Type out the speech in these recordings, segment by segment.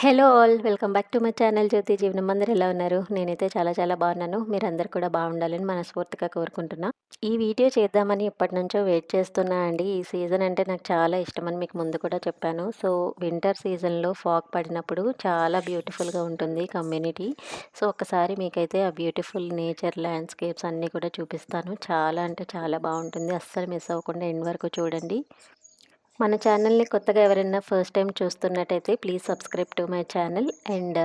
Hello all. Welcome back to my channel Jyoti Jeevanam. అందరూ ఎలా ఉన్నారు? నేనైతే చాలా చాలా బాగున్నాను. మీరందరూ కూడా బాగుండాలని మనస్ఫూర్తిగా కోరుకుంటున్నా. ఈ వీడియో చేద్దామని ఎప్పటినుంచో వెయిట్ చేస్తున్నా అండి. ఈ సీజన్ అంటే నాకు చాలా ఇష్టమని మీకు ముందు కూడా చెప్పాను. సో, వింటర్ సీజన్‌లో ఫాగ్ పడినప్పుడు చాలా బ్యూటిఫుల్‌గా ఉంటుంది కమ్యూనిటీ. సో, ఒక్కసారి మీకైతే ఆ బ్యూటిఫుల్ నేచర్, ల్యాండ్‌స్కేప్స్ అన్నీ కూడా చూపిస్తాను. చాలా అంటే చాలా బాగుంటుంది. అస్సలు మిస్ అవ్వకుండా ఎండ్ వరకు చూడండి. మన ఛానల్‌ని కొత్తగా ఎవరైనా ఫస్ట్ టైం చూస్తున్నట్టయితే please subscribe to my channel. And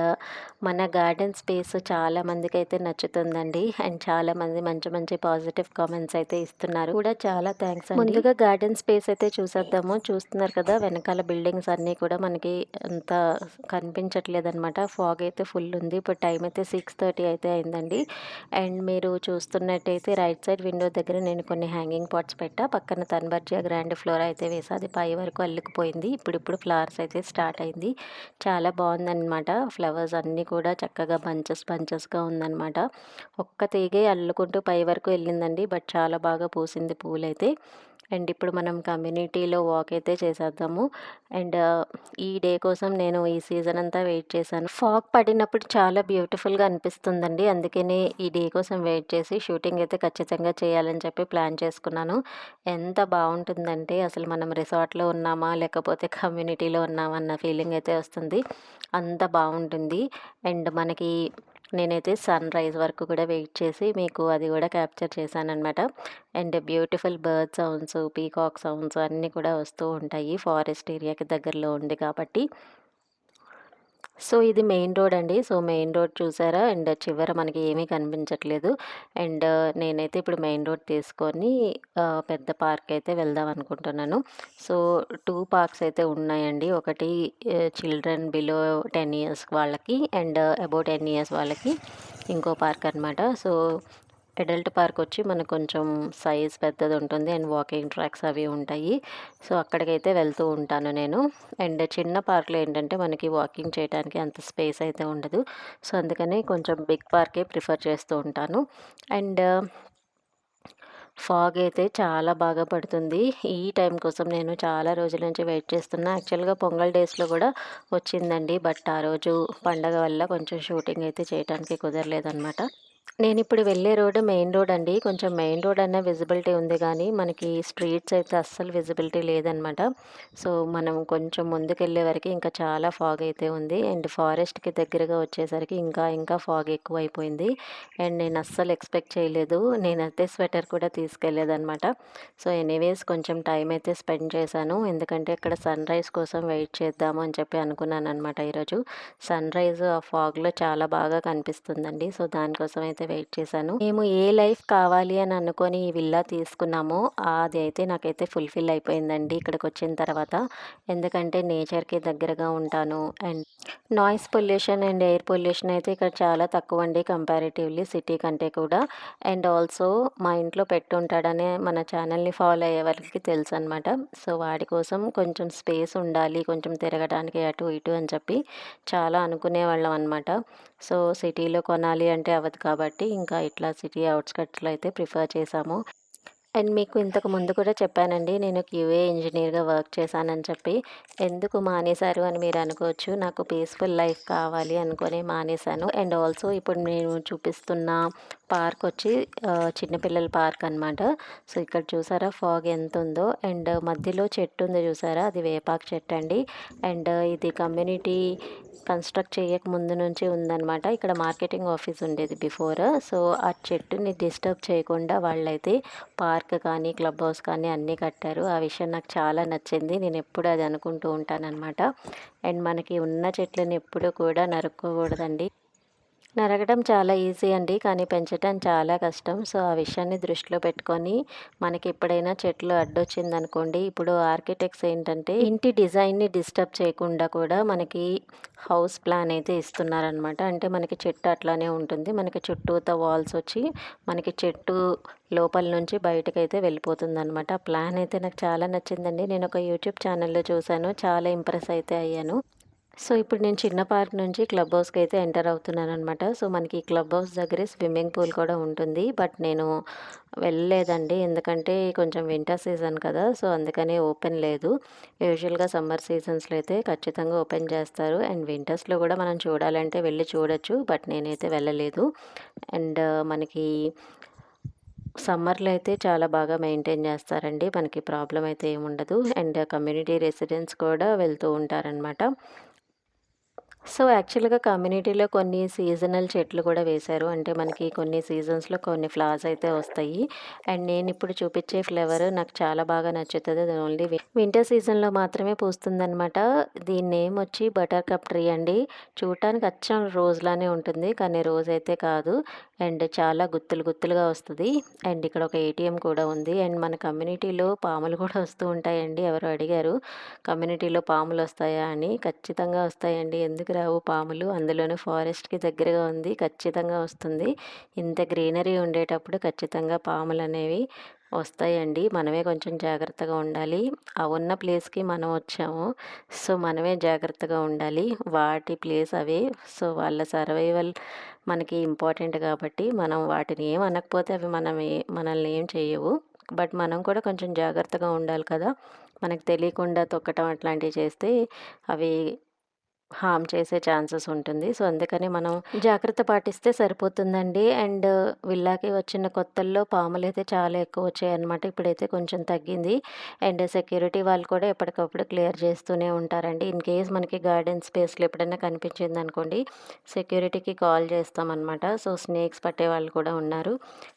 మన గార్డెన్ స్పేస్ చాలా మందికైతే నచ్చుతుందండి. అండ్ చాలామంది మంచి మంచి పాజిటివ్ కామెంట్స్ అయితే ఇస్తున్నారు కూడా. చాలా థ్యాంక్స్ అండి. ముందుగా గార్డెన్ స్పేస్ అయితే చూసేద్దాము. చూస్తున్నారు కదా, వెనకాల బిల్డింగ్స్ అన్నీ కూడా మనకి అంత కనిపించట్లేదనమాట. ఫాగ్ అయితే ఫుల్ ఉంది. ఇప్పుడు టైం అయితే 6:30 అయితే అయిందండి. అండ్ మీరు చూస్తున్నట్టయితే రైట్ సైడ్ విండో దగ్గర నేను కొన్ని హ్యాంగింగ్ పాట్స్ పెట్టా. పక్కన తన్బర్జియా గ్రాండ్ ఫ్లోరా అయితే వేసా. అది పై వరకు అల్లుకుపోయింది. ఇప్పుడిప్పుడు ఫ్లవర్స్ అయితే స్టార్ట్ అయింది. చాలా బాగుందన్నమాట. ఫ్లవర్స్ అన్నీ కూడా చక్కగా బంచెస్ బంచెస్గా ఉందన్నమాట. ఒక్క తీగే అల్లుకుంటూ పై వరకు వెళ్ళిందండి. బట్ చాలా బాగా పూసింది పూలైతే. అండ్ ఇప్పుడు మనం కమ్యూనిటీలో వాక్ అయితే చేసేద్దాము. అండ్ ఈ డే కోసం నేను ఈ సీజన్ అంతా వెయిట్ చేశాను. ఫాగ్ పడినప్పుడు చాలా బ్యూటిఫుల్గా అనిపిస్తుందండి. అందుకనే ఈ డే కోసం వెయిట్ చేసి షూటింగ్ అయితే ఖచ్చితంగా చేయాలని చెప్పి ప్లాన్ చేసుకున్నాను. ఎంత బాగుంటుందంటే అసలు మనం రిసార్ట్లో ఉన్నామా లేకపోతే కమ్యూనిటీలో ఉన్నామా అన్న ఫీలింగ్ అయితే వస్తుంది. అంత బాగుంటుంది. అండ్ మనకి నేనైతే సన్‌రైజ్ వరకు కూడా వెయిట్ చేసి మీకు అది కూడా క్యాప్చర్ చేశాననమాట. And beautiful bird sounds, peacock sounds అన్నీ కూడా వస్తూ ఉంటాయి. ఫారెస్ట్ ఏరియాకి దగ్గరలో ఉంది కాబట్టి. సో, ఇది మెయిన్ రోడ్ అండి. సో, మెయిన్ రోడ్ చూసారా? అండ్ చివర మనకి ఏమీ కనిపించట్లేదు. అండ్ నేనైతే ఇప్పుడు మెయిన్ రోడ్ తీసుకొని పెద్ద పార్క్ అయితే వెళ్దాం అనుకుంటున్నాను. సో, 2 పార్క్స్ అయితే ఉన్నాయండి. ఒకటి చిల్డ్రన్ బిలో 10 ఇయర్స్ వాళ్ళకి అండ్ అబోవ్ 10 ఇయర్స్ వాళ్ళకి ఇంకో పార్క్ అనమాట. సో, అడల్ట్ పార్క్ వచ్చి మనకు కొంచెం సైజ్ పెద్దది ఉంటుంది. అండ్ వాకింగ్ ట్రాక్స్ అవి ఉంటాయి. సో, అక్కడికైతే వెళ్తూ ఉంటాను నేను. అండ్ చిన్న పార్క్‌లో ఏంటంటే మనకి వాకింగ్ చేయడానికి అంత స్పేస్ అయితే ఉండదు. సో, అందుకని కొంచెం బిగ్ పార్కే ప్రిఫర్ చేస్తూ ఉంటాను. అండ్ ఫాగ్ అయితే చాలా బాగా పడుతుంది. ఈ టైం కోసం నేను చాలా రోజుల నుంచి వెయిట్ చేస్తున్నా. యాక్చువల్‌గా పొంగల్ డేస్‌లో కూడా వచ్చిందండి. బట్ ఆ రోజు పండగ వల్ల కొంచెం షూటింగ్ అయితే చేయటానికి కుదరలేదనమాట. నేనిప్పుడు వెళ్ళే రోడ్ మెయిన్ రోడ్ అండి. కొంచెం మెయిన్ రోడ్ అన్న విజిబిలిటీ ఉంది గానీ, మనకి స్ట్రీట్స్ అయితే అస్సలు విజిబిలిటీ లేదనమాట. సో, మనం కొంచెం ముందుకెళ్ళే వరకి ఇంకా చాలా ఫాగ్ అయితే ఉంది. అండ్ ఫారెస్ట్‌కి దగ్గరగా వచ్చేసరికి ఇంకా ఫాగ్ ఎక్కువైపోయింది. అండ్ నేను అస్సలు ఎక్స్‌పెక్ట్ చేయలేదు. నేనైతే స్వెటర్ కూడా తీసుకెళ్ళలేదనమాట. సో, ఎనీవేస్ కొంచెం టైం అయితే స్పెండ్ చేశాను. ఎందుకంటే ఇక్కడ సన్‌రైజ్ కోసం వెయిట్ చేద్దాము అని చెప్పి అనుకున్నాననమాట ఈరోజు. సన్‌రైజ్ ఆ ఫాగ్‌లో చాలా బాగా కనిపిస్తుందండి. సో, దానికోసం అయితే వెయిట్ చేశాను. మేము ఏ లైఫ్ కావాలి అని అనుకోని ఈ విల్లా తీసుకున్నామో అది అయితే నాకైతే ఫుల్‌ఫిల్ అయిపోయిందండి ఇక్కడికొచ్చిన తర్వాత. ఎందుకంటే నేచర్‌కి దగ్గరగా ఉంటాను. And noise pollution and air pollution అయితే ఇక్కడ చాలా తక్కువండి కంపారిటివ్‌లీ సిటీ కంటే కూడా. అండ్ ఆల్సో మా ఇంట్లో పెట్ ఉంటాడని మన ఛానల్‌ని ఫాలో అయ్యే వాళ్ళకి తెలుసనమాట. సో, వాడి కోసం కొంచెం స్పేస్ ఉండాలి. కొంచెం తిరగడానికి అటు ఇటు అని చెప్పి చాలా అనుకునేవాళ్ళం అనమాట. సో, సిటీలో కొనాలి అంటే అవ్వదు కాబట్టి ఇంకా ఇట్లా సిటీ ఔట్‌స్కట్స్‌లో అయితే ప్రిఫర్ చేశాము. అండ్ మీకు ఇంతకు ముందు కూడా చెప్పానండి. నేను క్యూఏ ఇంజినీర్‌గా వర్క్ చేశానని చెప్పి. ఎందుకు మానేశారు అని మీరు అనుకోవచ్చు. నాకు పీస్‌ఫుల్ లైఫ్ కావాలి అనుకుని మానేశాను. అండ్ ఆల్సో ఇప్పుడు నేను చూపిస్తున్న పార్క్ వచ్చి చిన్న పిల్లల పార్క్ అనమాట. సో, ఇక్కడ చూసారా ఫాగ్ ఎంతుందో. అండ్ మధ్యలో చెట్టు ఉంది చూసారా? అది వేపాకు చెట్టండి. అండ్ ఇది కమ్యూనిటీ కన్‌స్ట్రక్ట్ చేయక ముందు నుంచి ఉందనమాట. ఇక్కడ మార్కెటింగ్ ఆఫీస్ ఉండేది బిఫోర్. సో, ఆ చెట్టుని డిస్టర్బ్ చేయకుండా వాళ్ళైతే పార్క్ కానీ, క్లబ్ హౌస్ కానీ అన్నీ కట్టారు. ఆ విషయం నాకు చాలా నచ్చింది. నేనెప్పుడూ అది అనుకుంటూ ఉంటాననమాట. అండ్ మనకి ఉన్న చెట్లను ఎప్పుడూ కూడా నరుక్కోకూడదండి. నరకడం చాలా ఈజీ అండి. కానీ పెంచటం చాలా కష్టం. సో, ఆ విషయాన్ని దృష్టిలో పెట్టుకొని మనకెప్పుడైనా చెట్లు అడ్డొచ్చిందనుకోండి, ఇప్పుడు ఆర్కిటెక్ట్స్ ఏంటంటే ఇంటి డిజైన్‌ని డిస్టర్బ్ చేయకుండా కూడా మనకి హౌస్ ప్లాన్ అయితే ఇస్తున్నారనమాట. అంటే మనకి చెట్టు అట్లానే ఉంటుంది. మనకి చుట్టూతా వాల్స్ వచ్చి మనకి చెట్టు లోపల నుంచి బయటకైతే వెళ్ళిపోతుందనమాట. ఆ ప్లాన్ అయితే నాకు చాలా నచ్చిందండి. నేనొక యూట్యూబ్ ఛానల్‌లో చూసాను. చాలా ఇంప్రెస్ అయితే అయ్యాను. సో, ఇప్పుడు నేను చిన్న పార్క్ నుంచి క్లబ్ హౌస్‌కైతే ఎంటర్ అవుతున్నాననమాట. సో, మనకి క్లబ్ హౌస్ దగ్గరే స్విమ్మింగ్ పూల్ కూడా ఉంటుంది. బట్ నేను వెళ్ళలేదండి. ఎందుకంటే కొంచెం వింటర్ సీజన్ కదా! సో, అందుకని ఓపెన్ లేదు. యూజువల్‌గా సమ్మర్ సీజన్స్‌లో అయితే ఖచ్చితంగా ఓపెన్ చేస్తారు. అండ్ వింటర్స్‌లో కూడా మనం చూడాలంటే వెళ్లి చూడొచ్చు. బట్ నేనైతే వెళ్ళలేదు. అండ్ మనకి సమ్మర్‌లో అయితే చాలా బాగా మెయింటైన్ చేస్తారండి. మనకి ప్రాబ్లమ్ అయితే ఏముండదు. అండ్ కమ్యూనిటీ రెసిడెంట్స్ కూడా వెళ్తూ ఉంటారనమాట. సో, యాక్చువల్‌గా కమ్యూనిటీలో కొన్ని సీజనల్ చెట్లు కూడా వేశారు. అంటే మనకి కొన్ని సీజన్స్‌లో కొన్ని ఫ్లవర్స్ అయితే వస్తాయి. అండ్ నేనిప్పుడు చూపిచ్చే ఫ్లవర్ నాకు చాలా బాగా నచ్చుతది. అది ఓన్లీ వింటర్ సీజన్‌లో మాత్రమే పూస్తుందనమాట. దీని నేమ్ వచ్చి బటర్ కప్ ట్రీ అండి. చూడటానికి అచ్చం రోజ్ లానే ఉంటుంది. కానీ రోజ్ అయితే కాదు. అండ్ చాలా గుత్తులు గుత్తులుగా వస్తది. అండ్ ఇక్కడ ఒక ఏటీఎం కూడా ఉంది. అండ్ మన కమ్యూనిటీలో పాములు కూడా వస్తూ ఉంటాయండి. ఎవరో అడిగారు కమ్యూనిటీలో పాములొస్తాయా అని. ఖచ్చితంగా వస్తాయండి. ఎందుకు రావు పాములు? అందులోనూ ఫారెస్ట్‌కి దగ్గరగా ఉంది. ఖచ్చితంగా వస్తుంది. ఇంత గ్రీనరీ ఉండేటప్పుడు ఖచ్చితంగా పాములనేవి వస్తాయండి. మనమే కొంచెం జాగ్రత్తగా ఉండాలి. ఆ ఉన్న ప్లేస్‌కి మనం వచ్చాము. సో, మనమే జాగ్రత్తగా ఉండాలి. వాటి ప్లేస్ అవే. సో, వాళ్ళ సర్వైవల్ మనకి ఇంపార్టెంట్ కాబట్టి మనం వాటిని ఏం అనకపోతే అవి మనల్ని ఏం చెయ్యవు. బట్ మనం కూడా కొంచెం జాగ్రత్తగా ఉండాలి కదా! మనకు తెలియకుండా తొక్కటం అట్లాంటివి చేస్తే అవి హార్మ్ చేసే ఛాన్సెస్ ఉంటుంది. సో, అందుకని మనం జాగ్రత్త పాటిస్తే సరిపోతుందండి. అండ్ విల్లాకి వచ్చిన కొత్తల్లో పాములైతే చాలా ఎక్కువొచ్చాయన్నమాట. ఇప్పుడైతే కొంచెం తగ్గింది. అండ్ సెక్యూరిటీ వాళ్ళు కూడా ఎప్పటికప్పుడు క్లియర్ చేస్తూనే ఉంటారండి. ఇన్ కేస్ మనకి గార్డెన్ స్పేస్‌లో ఎప్పుడైనా కనిపించిందనుకోండి, సెక్యూరిటీకి కాల్ చేస్తామనమాట. సో, స్నేక్స్ పట్టేవాళ్ళు కూడా ఉన్నారు.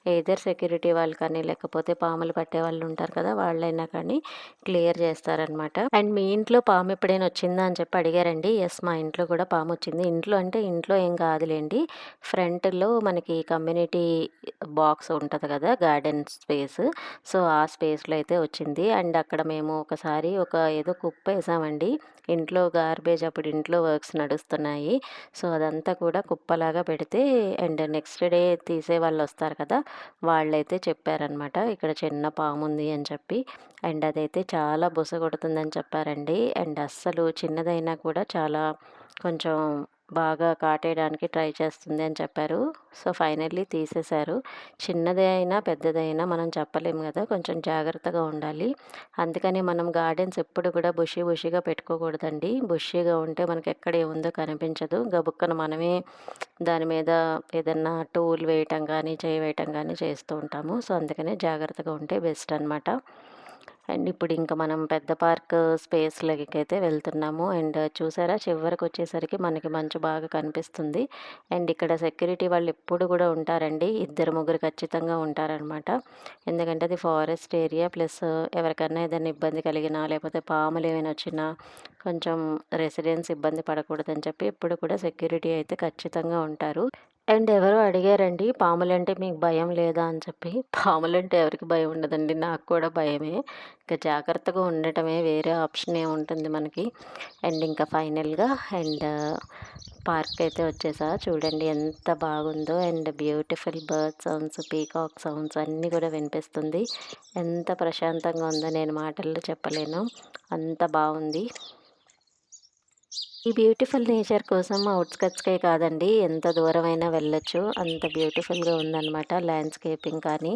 ఎయిదర్ సెక్యూరిటీ వాళ్ళు కానీ, లేకపోతే పాములు పట్టేవాళ్ళు ఉంటారు కదా! వాళ్ళైనా కానీ క్లియర్ చేస్తారనమాట. అండ్ మీ ఇంట్లో పాము ఎప్పుడైనా వచ్చిందా అని చెప్పి అడిగారండి. యెస్, మా ఇంట్లో కూడా పామొచ్చింది. ఇంట్లో అంటే ఇంట్లో ఏం కాదులెండి. ఫ్రంట్‌లో మనకి కమ్యూనిటీ బాక్స్ ఉంటది కదా! Garden space. సో, ఆ స్పేస్‌లో అయితే వచ్చింది. అండ్ అక్కడ మేము ఒకసారి ఏదో కుప్పేసామండి. ఇంట్లో గార్బేజ్ అప్పుడు ఇంట్లో వర్క్స్ నడుస్తున్నాయి. సో, అదంతా కూడా కుప్పలాగా పెడితే అండ్ నెక్స్ట్ డే తీసేవాళ్ళొస్తారు కదా! వాళ్ళైతే చెప్పారనమాట. ఇక్కడ చిన్న పాముంది అని చెప్పి. అండ్ అదైతే చాలా బుస కొడుతుందని చెప్పారండి. అండ్ అస్సలు చిన్నదైనా కూడా చాలా కొంచెం బాగా కాటేయడానికి ట్రై చేస్తుంది అని చెప్పారు. సో, ఫైనల్లీ తీసేశారు. చిన్నదే అయినా, పెద్దదైనా మనం చెప్పలేము గదా! కొంచెం జాగ్రత్తగా ఉండాలి. అందుకని మనం గార్డెన్స్ ఎప్పుడు కూడా బుషీగా పెట్టుకోకూడదండి. బుషీగా ఉంటే మనకెక్కడ ఏముందో కనిపించదు. గబుక్కన మనమే దాని మీద ఏదన్నా టూల్ వేయటం గానీ, చేయి వేయటం గానీ చేస్తూ ఉంటాము. సో, అందుకనే జాగ్రత్తగా ఉంటే బెస్ట్ అనమాట. అండ్ ఇప్పుడు ఇంక మనం పెద్ద పార్క్ స్పేస్‌లోకైతే వెళ్తున్నాము. అండ్ చూసారా చివరకొచ్చేసరికి మనకి మంచు బాగా కనిపిస్తుంది. అండ్ ఇక్కడ సెక్యూరిటీ వాళ్ళు ఎప్పుడు గూడా ఉంటారండి. ఇద్దరు, ముగ్గురు ఖచ్చితంగా ఉంటారనమాట. ఎందుకంటే అది ఫారెస్ట్ ఏరియా ప్లస్ ఎవరికన్నా ఏదైనా ఇబ్బంది కలిగినా, లేకపోతే పాములేమైనా వచ్చినా కొంచెం రెసిడెంట్స్ ఇబ్బంది పడకూడదని చెప్పి ఎప్పుడు కూడా సెక్యూరిటీ అయితే ఖచ్చితంగా ఉంటారు. అండ్ ఎవరో అడిగారండి, "పాములంటే మీకు భయం లేదా?" అని చెప్పి. పాములంటే ఎవరికి భయం ఉండదండి. నాకు కూడా భయమే. ఇక జాగ్రత్తగా ఉండటమే వేరే ఆప్షన్ ఏముంటుంది మనకి. అండ్ ఇంకా ఫైనల్‌గా అండ్ పార్క్ అయితే వచ్చేసా. చూడండి ఎంత బాగుందో. And beautiful bird sounds, peacock sounds అన్నీ కూడా వినిపిస్తుంది. ఎంత ప్రశాంతంగా ఉందో నేను మాటల్లో చెప్పలేను. అంత బావుంది. ఈ బ్యూటిఫుల్ నేచర్ కోసం ఔట్‌స్కట్స్‌కే కాదండి. ఎంత దూరమైనా వెళ్ళొచ్చు. అంత బ్యూటిఫుల్‌గా ఉందనమాట. ల్యాండ్‌స్కేపింగ్ కానీ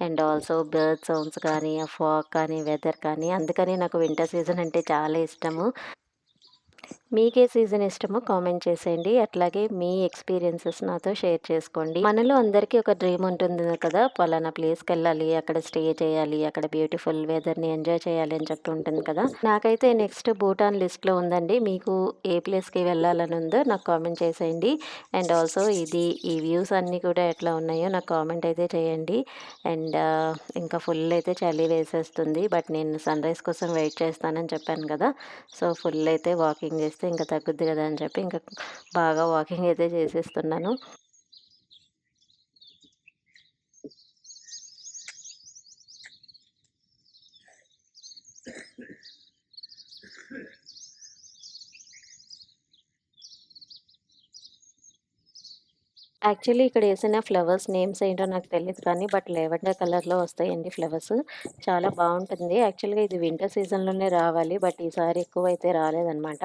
అండ్ ఆల్సో బర్డ్ సౌండ్స్ కానీ, ఆ ఫాగ్ కానీ, వెదర్ కానీ అందుకని నాకు వింటర్ సీజన్ అంటే చాలా ఇష్టము. మీకే సీజన్ ఇష్టమో కామెంట్ చేసేయండి. అట్లాగే మీ ఎక్స్‌పీరియన్సెస్ నాతో షేర్ చేసుకోండి. మనలో అందరికీ ఒక డ్రీమ్ ఉంటుంది కదా! పలానా ప్లేస్‌కెళ్ళాలి, అక్కడ స్టే చేయాలి, అక్కడ బ్యూటిఫుల్ వెదర్‌ని ఎంజాయ్ చేయాలి అని చెప్పి ఉంటుంది కదా! నాకైతే నెక్స్ట్ భూటాన్ లిస్ట్‌లో ఉందండి. మీకు ఏ ప్లేస్‌కి వెళ్ళాలని ఉందో నాకు కామెంట్ చేసేయండి. అండ్ ఆల్సో ఈ వ్యూస్ అన్నీ కూడా ఎట్లా ఉన్నాయో నాకు కామెంట్ అయితే చేయండి. అండ్ ఇంకా ఫుల్ అయితే చలి వేసేస్తుంది. బట్ నేను సన్‌రైజ్ కోసం వెయిట్ చేస్తానని చెప్పాను కదా! సో, ఫుల్ అయితే వాకింగ్ చేస్తే ఇంకా తగ్గుద్ది కదా అని చెప్పి ఇంకా బాగా వాకింగ్ అయితే చేసేస్తున్నాను. యాక్చువల్లీ ఇక్కడేసిన ఫ్లవర్స్ నేమ్స్ ఏంటో నాకు తెలీదు కానీ, బట్ లావెండర్ కలర్‌లో వస్తాయండి ఫ్లవర్స్. చాలా బావుంటుంది. యాక్చువల్‌గా ఇది వింటర్ సీజన్‌లోనే రావాలి. బట్ ఈసారి ఎక్కువైతే రాలేదనమాట.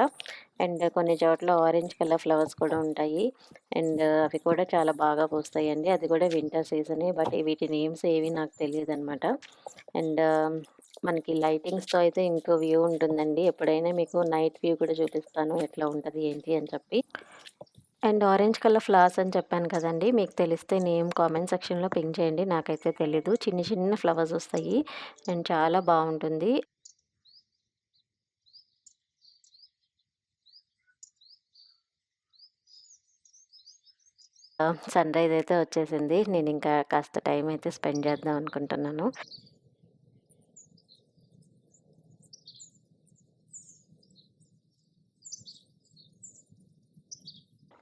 అండ్ కొన్ని చోట్ల ఆరెంజ్ కలర్ ఫ్లవర్స్ కూడా ఉంటాయి. అండ్ అవి కూడా చాలా బాగా పూస్తాయండి. అది కూడా వింటర్ సీజనే. బట్ వీటి నేమ్స్ ఏవి నాకు తెలీదనమాట. అండ్ మనకి లైటింగ్స్‌తో అయితే ఇంకో వ్యూ ఉంటుందండి. ఎప్పుడైనా మీకు నైట్ వ్యూ కూడా చూపిస్తాను. ఎట్లా ఉంటది ఏంటి అని చెప్పి. అండ్ ఆరెంజ్ కలర్ ఫ్లవర్స్ అని చెప్పాను కదండీ! మీకు తెలిస్తే నేమ్ కామెంట్ సెక్షన్‌లో పింగ్ చేయండి. నాకైతే తెలీదు. చిన్ని చిన్న ఫ్లవర్స్ ఒస్తాయి. అండ్ చాలా బావుంటుంది. సన్‌రైజ్ అయితే వచ్చేసింది. నేనింకా కాస్త టైం అయితే స్పెండ్ చేద్దాం అనుకుంటున్నాను.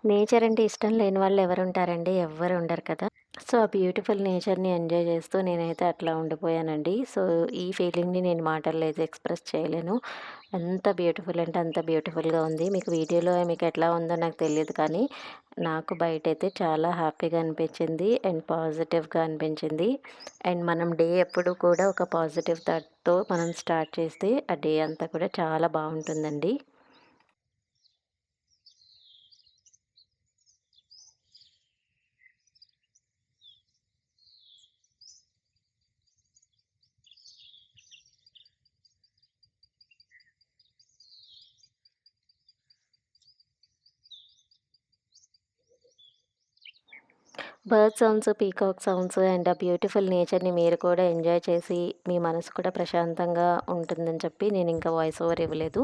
నేచర్ అంటే ఇష్టం లేని వాళ్ళు ఎవరుంటారండి? ఎవ్వరు ఉండరు కదా! సో, ఆ బ్యూటిఫుల్ నేచర్‌ని ఎంజాయ్ చేస్తూ నేనైతే అట్లా ఉండిపోయానండి. సో, ఈ ఫీలింగ్‌ని నేను మాటల్లో అయితే ఎక్స్‌ప్రెస్ చేయలేను. ఎంత బ్యూటిఫుల్ అంటే అంత బ్యూటిఫుల్‌గా ఉంది. మీకు వీడియోలో మీకు ఎట్లా ఉందో నాకు తెలీదు కానీ, నాకు బయటైతే చాలా హ్యాపీగా అనిపించింది. అండ్ పాజిటివ్‌గా అనిపించింది. అండ్ మనం డే ఎప్పుడు కూడా ఒక పాజిటివ్ థాట్‌తో మనం స్టార్ట్ చేస్తే ఆ డే అంతా కూడా చాలా బావుంటుందండి. Bird sounds, peacock sounds and ఆ బ్యూటిఫుల్ నేచర్‌ని మీరు కూడా ఎంజాయ్ చేసి, మీ మనసు కూడా ప్రశాంతంగా ఉంటుందని చెప్పి నేనింకా వాయిస్ ఓవర్ ఇవ్వలేదు.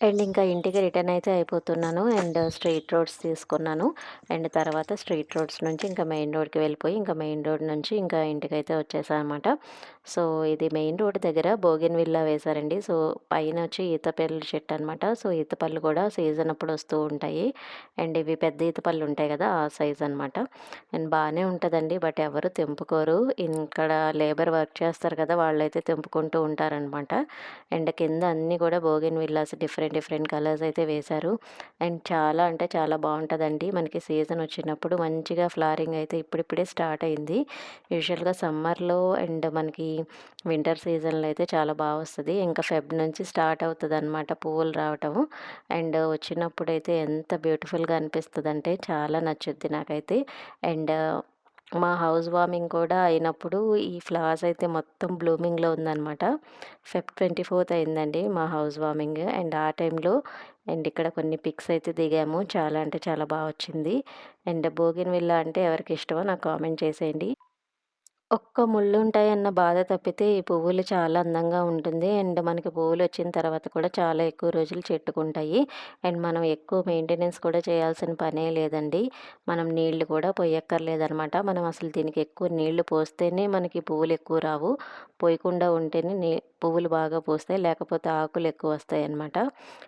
అండ్ ఇంకా ఇంటికి రిటర్న్ అయితే అయిపోతున్నాను. అండ్ స్ట్రెయిట్ రోడ్స్ తీసుకున్నాను. అండ్ తర్వాత స్ట్రెయిట్ రోడ్స్ నుంచి ఇంకా మెయిన్ రోడ్‌కి వెళ్ళిపోయి, ఇంకా మెయిన్ రోడ్ నుంచి ఇంకా ఇంటికైతే వచ్చేసాననమాట. సో, ఇది మెయిన్ రోడ్ దగ్గర బోగెన్‌విల్లా వేశారండి. సో, పైనొచ్చి ఈత పళ్ళ చెట్టు అనమాట. సో, ఈత పళ్ళు కూడా సీజన్ అప్పుడు వస్తూ ఉంటాయి. అండ్ ఇవి పెద్ద ఈత పళ్ళు ఉంటాయి కదా! ఆ సైజ్ అనమాట. అండ్ బానే ఉంటదండి. బట్ ఎవరు తెంపుకోరు. ఇక్కడ లేబర్ వర్క్ చేస్తారు కదా! వాళ్ళైతే తెంపుకుంటూ ఉంటారనమాట. అండ్ కింద అన్నీ కూడా బోగెన్‌విల్లాస్ డిఫరెంట్ డిఫరెంట్ కలర్స్ అయితే వేశారు. అండ్ చాలా అంటే చాలా బావుంటదండి. మనకి సీజన్ వచ్చినప్పుడు మంచిగా ఫ్లవరింగ్ అయితే ఇప్పుడిప్పుడే స్టార్ట్ అయింది. యూజువల్‌గా సమ్మర్‌లో అండ్ మనకి వింటర్ సీజన్‌లో అయితే చాలా వస్తది. ఇంకా ఫెబ్ నుంచి స్టార్ట్ అవుతదనమాట పువ్వులు రావటం. అండ్ వచ్చినప్పుడైతే ఎంత బ్యూటిఫుల్‌గా అనిపిస్తదంటే చాలా నచ్చుద్ది నాకైతే. అండ్ మా హౌస్ వార్మింగ్ కూడా అయినప్పుడు ఈ ఫ్లవర్స్ అయితే మొత్తం బ్లూమింగ్‌లో ఉందనమాట. ఫెబ్ 24థ్ అయిందండి మా హౌస్ వార్మింగ్. అండ్ ఆ టైంలో అండ్ ఇక్కడ కొన్ని పిక్స్ అయితే దిగాము. చాలా అంటే చాలా వచ్చింది. అండ్ బోగెన్‌విల్లా అంటే ఎవరికిష్టమో నాకు కామెంట్ చేసేయండి. ఒక్క ముళ్ళుంటాయన్న బాధ తప్పితే ఈ పువ్వులు చాలా అందంగా ఉంటుంది. అండ్ మనకి పువ్వులొచ్చిన తర్వాత కూడా చాలా ఎక్కువ రోజులు చెట్టుకుంటాయి. అండ్ మనం ఎక్కువ మెయింటెనెన్స్ కూడా చేయాల్సిన పనే లేదండి. మనం నీళ్లు కూడా పొయ్యక్కర్లేదనమాట. మనం అసలు దీనికి ఎక్కువ నీళ్లు పోస్తేనే మనకి పువ్వులు ఎక్కువ రావు. పోయకుండా ఉంటేనే పువ్వులు బాగా పూస్తాయి. లేకపోతే ఆకులు ఎక్కువొస్తాయన్నమాట.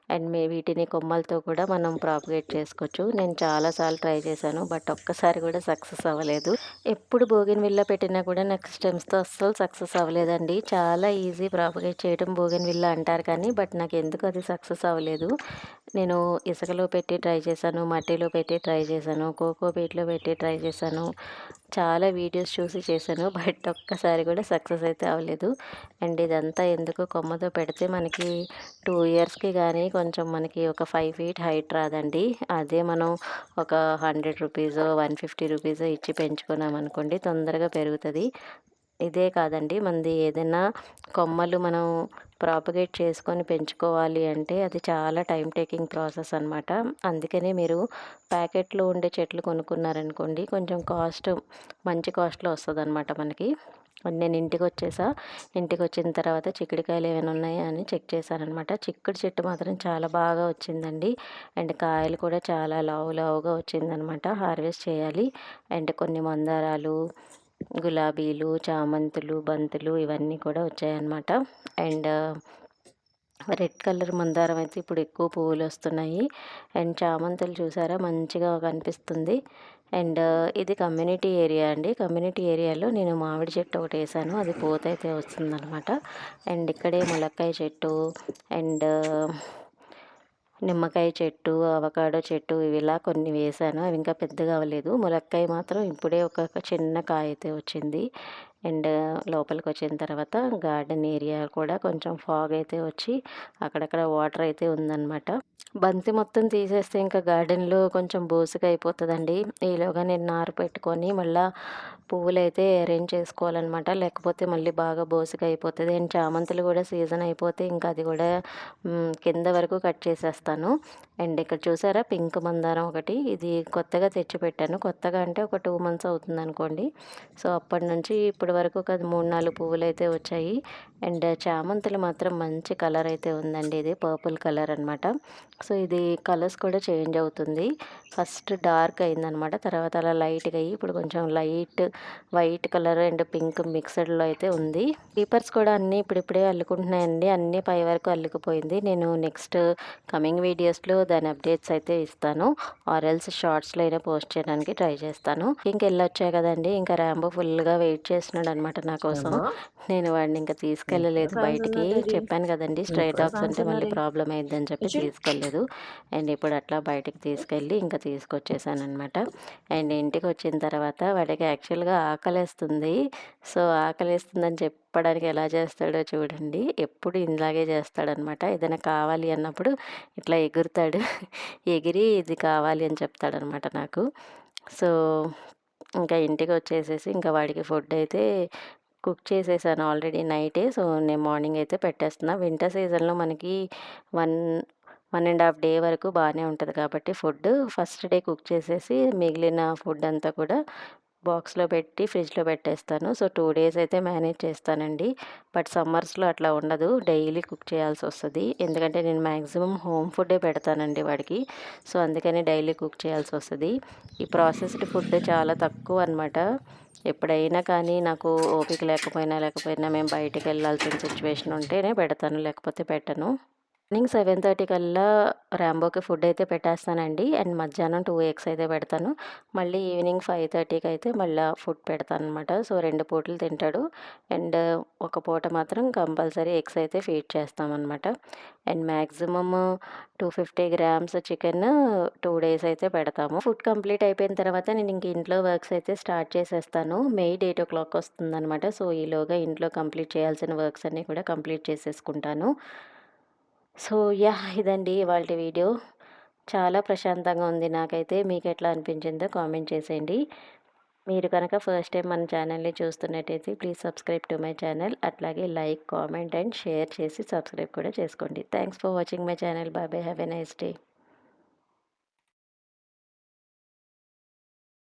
అండ్ వీటిని కొమ్మలతో కూడా మనం ప్రాపగేట్ చేసుకోవచ్చు. నేను చాలా సార్లు ట్రై చేశాను. బట్ ఒక్కసారి కూడా సక్సెస్ అవ్వలేదు. ఎప్పుడు బోగెన్‌విల్లా పెట్టినా కూడా నాకు స్టెమ్స్‌తో అస్సలు సక్సెస్ అవ్వలేదండి. చాలా ఈజీ ప్రాపగేట్ చేయడం బోగెన్‌విల్లా అంటారు కానీ, బట్ నాకెందుకు అది సక్సెస్ అవ్వలేదు. నేను ఇసుకలో పెట్టి ట్రై చేశాను, మట్టిలో పెట్టి ట్రై చేశాను, కోకోపీట్‌లో పెట్టి ట్రై చేశాను. చాలా వీడియోస్ చూసి చేశాను. బట్ ఒక్కసారి కూడా సక్సెస్ అయితే అవ్వలేదు. అండ్ ఇదంతా ఎందుకు కొమ్మతో పెడితే మనకి 2 ఇయర్స్‌కి గానీ కొంచెం మనకి ఒక 5 ఫీట్ హైట్ రాదండి. అదే మనం ఒక రూ. 100, రూ. 150 ఇచ్చి పెంచుకున్నామనుకోండి తొందరగా పెరుగుతది. ఇదే కాదండి మనది ఏదైనా కొమ్మలు మనం ప్రాపగేట్ చేసుకొని పెంచుకోవాలి అంటే అది చాలా టైమ్ టేకింగ్ ప్రాసెస్ అనమాట. అందుకనే మీరు ప్యాకెట్‌లో ఉండే చెట్లు కొనుక్కున్నారనుకోండి కొంచెం మంచి కాస్ట్‌లో వస్తదనమాట మనకి. నేను ఇంటికొచ్చేసా. ఇంటికొచ్చిన తర్వాత చిక్కుడుకాయలు ఏమైనా ఉన్నాయా అని చెక్ చేశాననమాట. చిక్కుడు చెట్టు మాత్రం చాలా బాగా వచ్చిందండి. అండ్ కాయలు కూడా చాలా లావు లావుగా వచ్చిందనమాట. హార్వెస్ట్ చేయాలి. అండ్ కొన్ని మందారాలు, గులాబీలు, చామంతులు, బంతులు ఇవన్నీ కూడా వచ్చాయన్నమాట. అండ్ రెడ్ కలర్ మందారం అయితే ఇప్పుడు ఎక్కువ పువ్వులొస్తున్నాయి. అండ్ చామంతులు చూసారా మంచిగా కనిపిస్తుంది. అండ్ ఇది కమ్యూనిటీ ఏరియా అండి. కమ్యూనిటీ ఏరియాలో నేను మామిడి చెట్టు ఒకటేసాను. అది పూతయితే వస్తుందనమాట. అండ్ ఇక్కడే ములక్కాయ చెట్టు అండ్ నిమ్మకాయ చెట్టు, అవకాడో చెట్టు ఇవి ఇలా కొన్ని వేశాను. అవి ఇంకా పెద్దగా అవ్వలేదు. ములక్కాయ మాత్రం ఇప్పుడే ఒక చిన్న కాయ అయితే వచ్చింది. అండ్ లోపలికొచ్చిన తర్వాత గార్డెన్ ఏరియా కూడా కొంచెం ఫాగ్ అయితే వచ్చి అక్కడక్కడ వాటర్ అయితే ఉందనమాట. బంతి మొత్తం తీసేస్తే ఇంకా గార్డెన్‌లో కొంచెం బోసిగా అయిపోతదండి. ఈలోగా నేను నారు పెట్టుకొని మళ్ళా పువ్వులైతే అరేంజ్ చేసుకోవాలనమాట. లేకపోతే మళ్ళీ బాగా బోసిగా అయిపోతది. అండ్ చామంతులు గూడా సీజన్ అయిపోతే ఇంకా అది గూడా కింద వరకు కట్ చేసేస్తాను. అండ్ ఇక్కడ చూసారా పింక్ మందారం ఒకటి. ఇది కొత్తగా తెచ్చిపెట్టాను. కొత్తగా అంటే ఒక 2 మంత్స్ అవుతుందనుకోండి. సో, అప్పటినుంచి ఇప్పటి వరకు ఒక 3, 4 పువ్వులైతే వచ్చాయి. అండ్ చామంతులు మాత్రం మంచి కలర్ అయితే ఉందండి. ఇది పర్పుల్ కలర్ అనమాట. సో, ఇది కలర్స్ కూడా చేంజ్ అవుతుంది. ఫస్ట్ డార్క్ అయిందనమాట. తర్వాత అలా లైట్‌గా అయ్యి ఇప్పుడు కొంచెం light white colour and pink మిక్స్డ్‌లో అయితే ఉంది. క్రీపర్స్ కూడా అన్నీ ఇప్పుడిప్పుడే అల్లుకుంటున్నాయండి. అన్నీ పై వరకు అల్లుకుపోయింది. నేను నెక్స్ట్ కమింగ్ వీడియోస్‌లో దాని అప్డేట్స్ అయితే ఇస్తాను. ఆర్ ఎల్స్ షార్ట్స్‌లో అయినా పోస్ట్ చేయడానికి ట్రై చేస్తాను. ఇంకెళ్ళొచ్చా కదండీ! ఇంకా రాంబో ఫుల్‌గా వెయిట్ చేస్తున్నాడనమాట నా కోసం. నేను వాడిని ఇంకా తీసుకెళ్ళలేదు బయటికి. చెప్పాను కదండీ! స్ట్రే డాగ్స్ ఉంటే మళ్ళీ ప్రాబ్లమ్ అయిద్దని చెప్పి తీసుకెళ్ళలేదు. అండ్ ఇప్పుడు అట్లా బయటికి తీసుకెళ్ళి ఇంకా తీసుకొచ్చేసాననమాట. అండ్ ఇంటికొచ్చిన తర్వాత వాడికి యాక్చువల్‌గా ఆకలేస్తుంది. సో, ఆకలేస్తుందని చెప్పడానికి ఎలా చేస్తాడో చూడండి. ఎప్పుడు ఇలాగే చేస్తాడనమాట. ఏదైనా కావాలి అన్నప్పుడు ఇట్లా ఎగురుతాడు. ఎగిరి ఇది కావాలి అని చెప్తాడనమాట నాకు. సో, ఇంకా ఇంటికొచ్చేసేసి ఇంకా వాడికి ఫుడ్ అయితే కుక్ చేసేసాను ఆల్రెడీ నైటే. సో, నేను మార్నింగ్ అయితే పెట్టేస్తున్నా. వింటర్ సీజన్‌లో మనకి 1, 1 ½ డే వరకు బానే ఉంటది కాబట్టి ఫుడ్డు. ఫస్ట్ డే కుక్ చేసేసి మిగిలిన ఫుడ్ అంతా కూడా బాక్స్‌లో పెట్టి ఫ్రిడ్జ్‌లో పెట్టేస్తాను. సో, 2 డేస్ అయితే మేనేజ్ చేస్తానండి. బట్ సమ్మర్స్‌లో అట్లా ఉండదు. డైలీ కుక్ చేయాల్సొస్తది. ఎందుకంటే నేను మాక్సిమం హోమ్ ఫుడ్డే పెడతానండి వాడికి. సో, అందుకని డైలీ కుక్ చేయాల్సొస్తది. ఈ ప్రాసెస్డ్ ఫుడ్ చాలా తక్కువనమాట. ఎప్పుడైనా కానీ నాకు ఓపిక లేకపోయినా మేము బయటికెళ్ళాల్సిన సిచ్యువేషన్ ఉంటేనే పెడతాను. లేకపోతే పెట్టను. మార్నింగ్ 7:30 కల్లా రాంబోకి ఫుడ్ అయితే పెట్టేస్తానండి. అండ్ మధ్యాహ్నం 2 ఎగ్స్ అయితే పెడతాను. మళ్ళీ ఈవినింగ్ 5:30కి అయితే మళ్ళా ఫుడ్ పెడతాననమాట. సో, 2 పూటలు తింటాడు. అండ్ ఒక పూట మాత్రం కంపల్సరీ ఎగ్స్ అయితే ఫీడ్ చేస్తామనమాట. And maximum 250 grams chicken 2 days అయితే పెడతాము. ఫుడ్ కంప్లీట్ అయిపోయిన తర్వాత నేను ఇంక ఇంట్లో వర్క్స్ అయితే స్టార్ట్ చేసేస్తాను. మెయిల్ 8:00 వస్తుందనమాట. సో, ఈలోగా ఇంట్లో కంప్లీట్ చేయాల్సిన వర్క్స్ అన్నీ కూడా కంప్లీట్ చేసేసుకుంటాను. సో, ఇదండి ఇవాల్టి వీడియో. చాలా ప్రశాంతంగా ఉంది నాకైతే. మీకెట్లా అనిపించిందో కామెంట్ చేసేయండి. మీరు కనుక ఫస్ట్ టైం మన ఛానల్‌ని చూస్తున్నట్టయితే please subscribe to my channel. అట్లాగే లైక్, కామెంట్ అండ్ షేర్ చేసి సబ్స్క్రైబ్ కూడా చేసుకోండి. Thanks for watching my channel. By by. Have a nice day.